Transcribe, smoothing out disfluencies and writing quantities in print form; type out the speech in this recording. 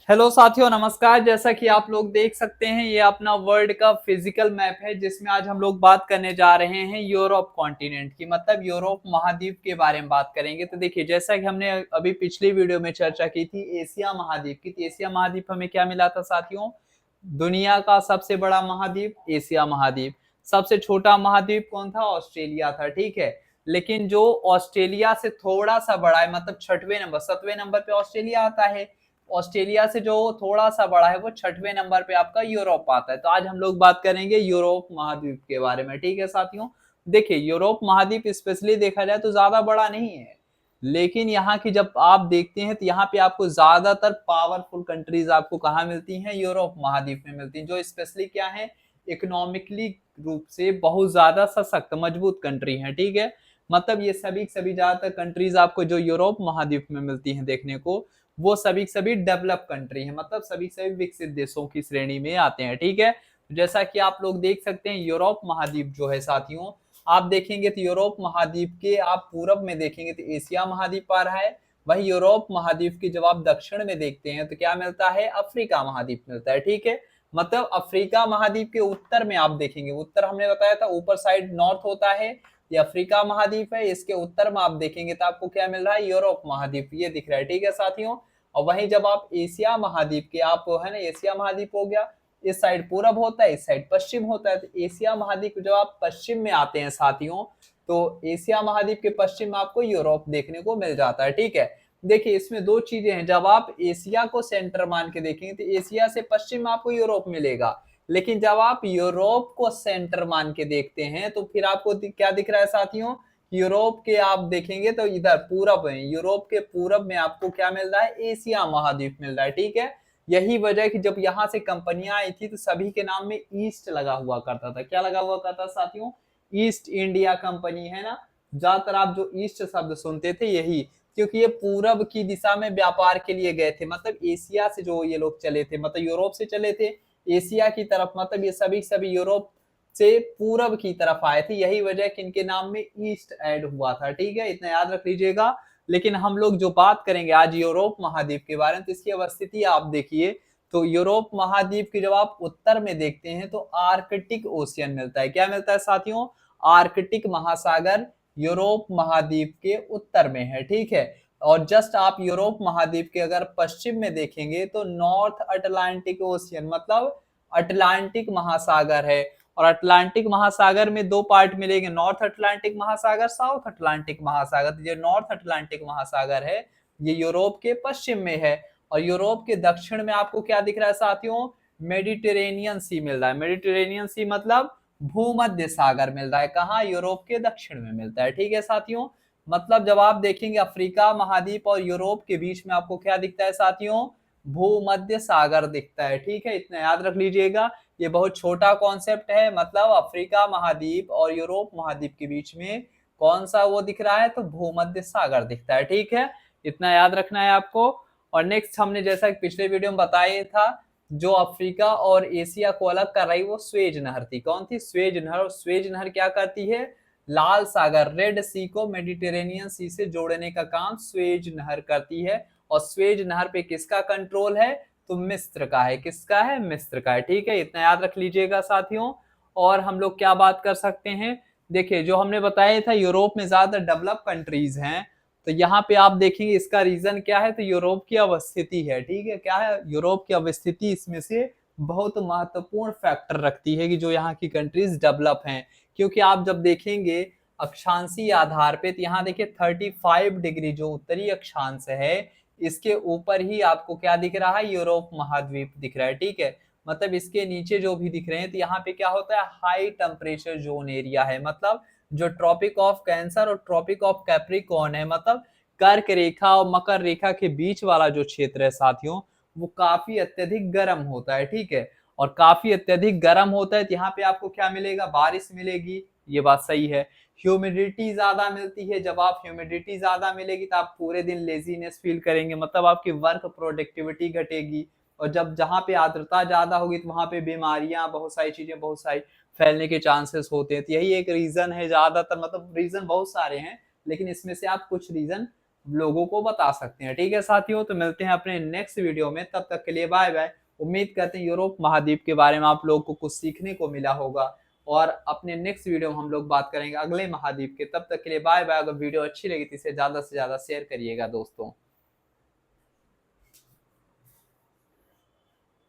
Hello साथियों, नमस्कार। जैसा कि आप लोग देख सकते हैं, ये अपना वर्ल्ड का फिजिकल मैप है जिसमें आज हम लोग बात करने जा रहे हैं यूरोप कॉन्टिनेंट की, मतलब यूरोप महाद्वीप के बारे में बात करेंगे। तो देखिए, जैसा कि हमने अभी पिछली वीडियो में चर्चा की थी एशिया महाद्वीप की, तो एशिया महाद्वीप हमें क्या मिला था साथियों? दुनिया का सबसे बड़ा महाद्वीप एशिया महाद्वीप। सबसे छोटा महाद्वीप कौन था? ऑस्ट्रेलिया था, ठीक है। लेकिन जो ऑस्ट्रेलिया से थोड़ा सा बड़ा है, मतलब छठवें नंबर, 7वें नंबर पे ऑस्ट्रेलिया आता है। ऑस्ट्रेलिया से जो थोड़ा सा बड़ा है वो 6वें नंबर पे आपका यूरोप आता है। तो आज हम लोग बात करेंगे यूरोप महाद्वीप के बारे में, ठीक है साथियों। देखिए, यूरोप महाद्वीप स्पेशली देखा जाए तो ज्यादा बड़ा नहीं है, लेकिन यहाँ की जब आप देखते हैं तो यहाँ पे आपको ज्यादातर पावरफुल कंट्रीज आपको कहाँ मिलती हैं? यूरोप महाद्वीप में मिलती हैं, जो स्पेशली क्या है, इकोनॉमिकली रूप से बहुत ज्यादा सशक्त मजबूत कंट्री है, ठीक है। मतलब ये सभी ज्यादातर कंट्रीज आपको जो यूरोप महाद्वीप में मिलती हैं देखने को, वो सभी डेवलप कंट्री है, मतलब सभी विकसित देशों की श्रेणी में आते हैं, ठीक है। जैसा कि आप लोग देख सकते हैं, यूरोप महाद्वीप जो है साथियों, आप देखेंगे तो यूरोप महाद्वीप के आप पूरब में देखेंगे तो एशिया महाद्वीप आ रहा है। वही यूरोप महाद्वीप की जब आप दक्षिण में देखते हैं तो क्या मिलता है? अफ्रीका महाद्वीप मिलता है, ठीक है। मतलब अफ्रीका महाद्वीप के उत्तर में आप देखेंगे, उत्तर हमने बताया था ऊपर साइड नॉर्थ होता है, ये अफ्रीका महाद्वीप है। इसके उत्तर में आप देखेंगे तो आपको क्या मिल रहा है? यूरोप महाद्वीप, ये दिख रहा है, ठीक है साथियों। और वहीं जब आप एशिया महाद्वीप के, आप है ना, एशिया महाद्वीप हो गया, इस साइड पूरब होता है, इस साइड पश्चिम होता है। तो एशिया महाद्वीप जब आप पश्चिम में आते हैं साथियों, तो एशिया महाद्वीप के पश्चिम में आपको यूरोप देखने को मिल जाता है, ठीक है। देखिए, इसमें दो चीजें हैं, जब आप एशिया को सेंटर मान के देखेंगे तो एशिया से पश्चिम में आपको यूरोप मिलेगा, लेकिन जब आप यूरोप को सेंटर मान के देखते हैं तो फिर आपको क्या दिख रहा है साथियों? यूरोप के आप देखेंगे तो इधर पूरब है, यूरोप के पूरब में आपको क्या मिल रहा है? एशिया महाद्वीप मिल रहा है, ठीक है। यही वजह है कि जब यहाँ से कंपनियां आई थी तो सभी के नाम में ईस्ट लगा हुआ करता था। क्या लगा हुआ करता साथियों? ईस्ट इंडिया कंपनी, है ना। ज्यादातर आप जो ईस्ट शब्द सुनते थे यही, क्योंकि ये पूरब की दिशा में व्यापार के लिए गए थे, मतलब एशिया से जो ये लोग चले थे, मतलब यूरोप से चले थे एशिया की तरफ, मतलब ये सभी यूरोप से पूरब की तरफ आए थे। यही वजह कि इनके नाम में ईस्ट ऐड हुआ था, ठीक है, इतना याद रख लीजिएगा। लेकिन हम लोग जो बात करेंगे आज यूरोप महाद्वीप के बारे में, तो इसकी अवस्थिति आप देखिए, तो यूरोप महाद्वीप की जब आप उत्तर में देखते हैं तो आर्कटिक ओशियन मिलता है। क्या मिलता है साथियों? आर्कटिक महासागर यूरोप महाद्वीप के उत्तर में है, ठीक है। और जस्ट आप यूरोप महाद्वीप के अगर पश्चिम में देखेंगे तो नॉर्थ अटलांटिक ओशियन, मतलब अटलांटिक महासागर है। और अटलांटिक महासागर में दो पार्ट मिलेंगे, नॉर्थ अटलांटिक महासागर, साउथ अटलांटिक महासागर। तो ये नॉर्थ अटलांटिक महासागर है, ये यूरोप के पश्चिम में है। और यूरोप के दक्षिण में आपको क्या दिख रहा है साथियों? मेडिटेरेनियन सी मिल रहा है। मेडिटेरेनियन सी मतलब भूमध्य सागर मिल रहा है। कहाँ? यूरोप के दक्षिण में मिलता है, ठीक है साथियों। मतलब जब आप देखेंगे अफ्रीका महाद्वीप और यूरोप के बीच में आपको क्या दिखता है साथियों? भूमध्य सागर दिखता है, ठीक है, इतना याद रख लीजिएगा। ये बहुत छोटा कॉन्सेप्ट है, मतलब अफ्रीका महाद्वीप और यूरोप महाद्वीप के बीच में कौन सा वो दिख रहा है? तो भूमध्य सागर दिखता है, ठीक है, इतना याद रखना है आपको। और नेक्स्ट हमने जैसा कि पिछले वीडियो में बताया था, जो अफ्रीका और एशिया को अलग कर रही वो स्वेज नहर थी। कौन थी? स्वेज नहर। और स्वेज नहर क्या करती है? लाल सागर, रेड सी को मेडिटेरेनियन सी से जोड़ने का काम स्वेज नहर करती है। और स्वेज नहर पे किसका कंट्रोल है? तो मिस्र का है। किसका है? मिस्र का है, ठीक है, इतना याद रख लीजिएगा साथियों। और हम लोग क्या बात कर सकते हैं? देखिए, जो हमने बताया था यूरोप में ज्यादा डेवलप कंट्रीज हैं, तो यहाँ पे आप देखेंगे इसका रीजन क्या है? तो यूरोप की अवस्थिति है, ठीक है। क्या है? यूरोप की अवस्थिति इसमें से बहुत महत्वपूर्ण फैक्टर रखती है कि जो यहाँ की कंट्रीज डेवलप हैं। क्योंकि आप जब देखेंगे अक्षांशीय आधार पे, तो यहाँ देखिए 35 डिग्री जो उत्तरी अक्षांश है, इसके ऊपर ही आपको क्या दिख रहा है? यूरोप महाद्वीप दिख रहा है, ठीक है। मतलब इसके नीचे जो भी दिख रहे हैं तो यहाँ पे क्या होता है? हाई टेम्परेचर जोन एरिया है, मतलब जो ट्रॉपिक ऑफ कैंसर और ट्रॉपिक ऑफ कैप्रिकॉर्न है, मतलब कर्क रेखा और मकर रेखा के बीच वाला जो क्षेत्र है साथियों, वो काफी अत्यधिक गर्म होता है, ठीक है। और काफी अत्यधिक गर्म होता है तो यहाँ पे आपको क्या मिलेगा? बारिश मिलेगी, ये बात सही है। ह्यूमिडिटी ज्यादा मिलती है, जब आप ह्यूमिडिटी ज्यादा मिलेगी तो आप पूरे दिन लेजीनेस फील करेंगे, मतलब आपकी वर्क प्रोडक्टिविटी घटेगी। और जब जहाँ पे आर्द्रता ज्यादा होगी तो वहां पे बीमारियां, बहुत सारी चीजें, बहुत सारी फैलने के चांसेस होते हैं। तो यही एक रीजन है, ज्यादातर मतलब रीजन बहुत सारे हैं, लेकिन इसमें से आप कुछ रीजन लोगों को बता सकते हैं। ठीक है साथियों, तो मिलते हैं अपने नेक्स्ट वीडियो में, तब तक के लिए बाय बाय। उम्मीद करते हैं यूरोप महाद्वीप के बारे में आप लोगों को कुछ सीखने को मिला होगा, और अपने नेक्स्ट वीडियो में हम लोग बात करेंगे अगले महाद्वीप के। तब तक के लिए बाय बाय। अगर वीडियो अच्छी लगी तो इसे ज्यादा से ज्यादा शेयर करिएगा दोस्तों।